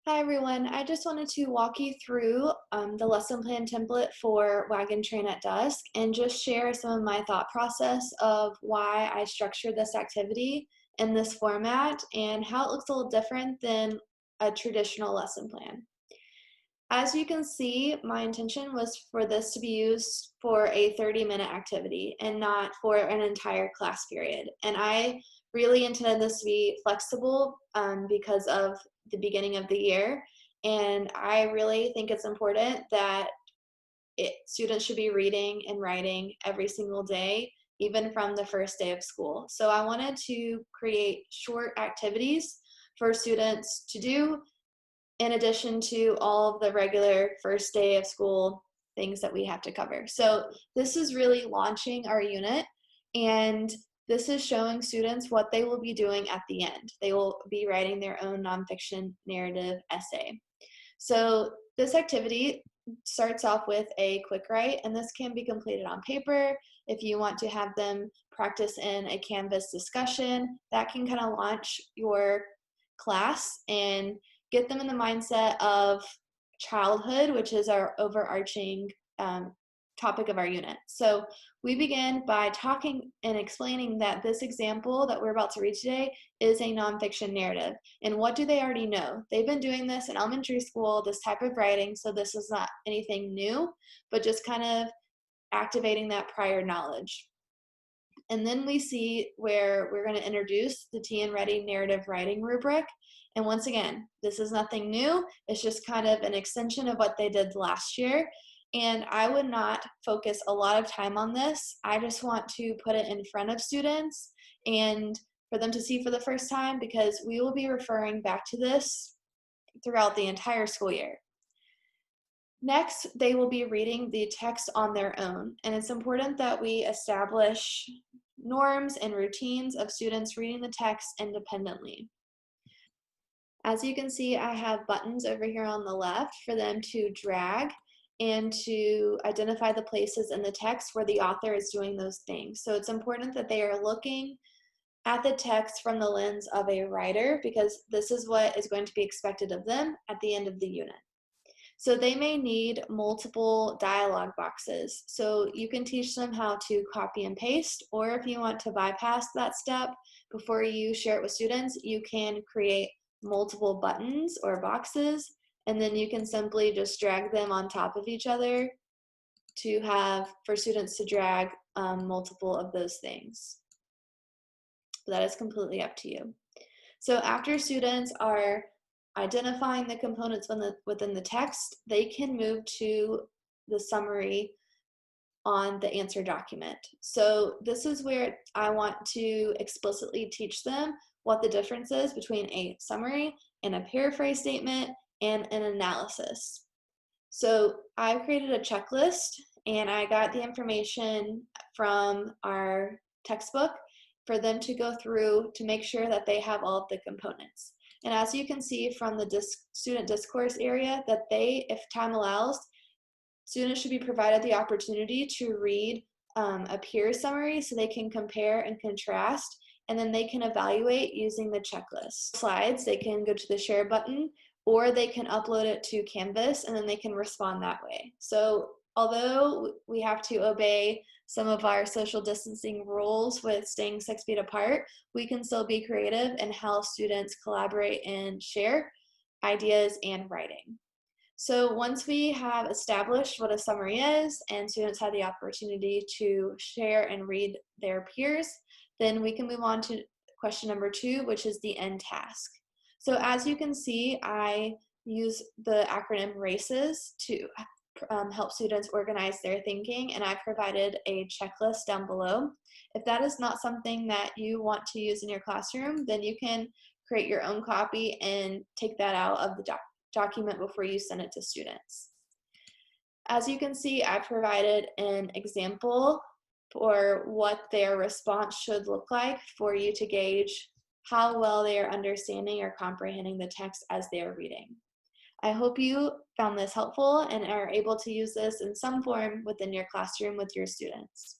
Hi everyone, I just wanted to walk you through the lesson plan template for Wagon Train at Dusk and just share some of my thought process of why I structured this activity in this format and how it looks a little different than a traditional lesson plan. As you can see, my intention was for this to be used for a 30-minute activity and not for an entire class period. And I really intended this to be flexible because of the beginning of the year. And I really think it's important that students should be reading and writing every single day, even from the first day of school. So I wanted to create short activities for students to do in addition to all of the regular first day of school things that we have to cover. So this is really launching our unit, and this is showing students what they will be doing at the end. They will be writing their own nonfiction narrative essay. So this activity starts off with a quick write, and this can be completed on paper. If you want to have them practice in a Canvas discussion, that can kind of launch your class and get them in the mindset of childhood, which is our overarching topic of our unit. So we begin by talking and explaining that this example that we're about to read today is a nonfiction narrative. And what do they already know? They've been doing this in elementary school, this type of writing, so this is not anything new, but just kind of activating that prior knowledge. And then we see where we're going to introduce the TN Ready narrative writing rubric. And once again, this is nothing new. It's just kind of an extension of what they did last year. And I would not focus a lot of time on this. I just want to put it in front of students and for them to see for the first time, because we will be referring back to this throughout the entire school year. Next, they will be reading the text on their own, and it's important that we establish norms and routines of students reading the text independently. As you can see, I have buttons over here on the left for them to drag and to identify the places in the text where the author is doing those things. So it's important that they are looking at the text from the lens of a writer, because this is what is going to be expected of them at the end of the unit. So they may need multiple dialog boxes. So you can teach them how to copy and paste, or if you want to bypass that step before you share it with students, you can create multiple buttons or boxes, and then you can simply just drag them on top of each other to have for students to drag multiple of those things. But that is completely up to you. So after students are identifying the components within the text, they can move to the summary on the answer document. So this is where I want to explicitly teach them what the difference is between a summary and a paraphrase statement and an analysis. So I created a checklist, and I got the information from our textbook for them to go through to make sure that they have all of the components. And as you can see from the student discourse area, that they, if time allows, students should be provided the opportunity to read a peer summary so they can compare and contrast, and then they can evaluate using the checklist. Slides, they can go to the share button, or they can upload it to Canvas, and then they can respond that way. So although we have to obey some of our social distancing rules with staying 6 feet apart, we can still be creative in how students collaborate and share ideas and writing. So once we have established what a summary is and students have the opportunity to share and read their peers, then we can move on to question number 2, which is the end task. So as you can see, I use the acronym RACES to help students organize their thinking, and I provided a checklist down below. If that is not something that you want to use in your classroom, then you can create your own copy and take that out of the document before you send it to students. As you can see, I provided an example for what their response should look like for you to gauge how well they are understanding or comprehending the text as they are reading. I hope you found this helpful and are able to use this in some form within your classroom with your students.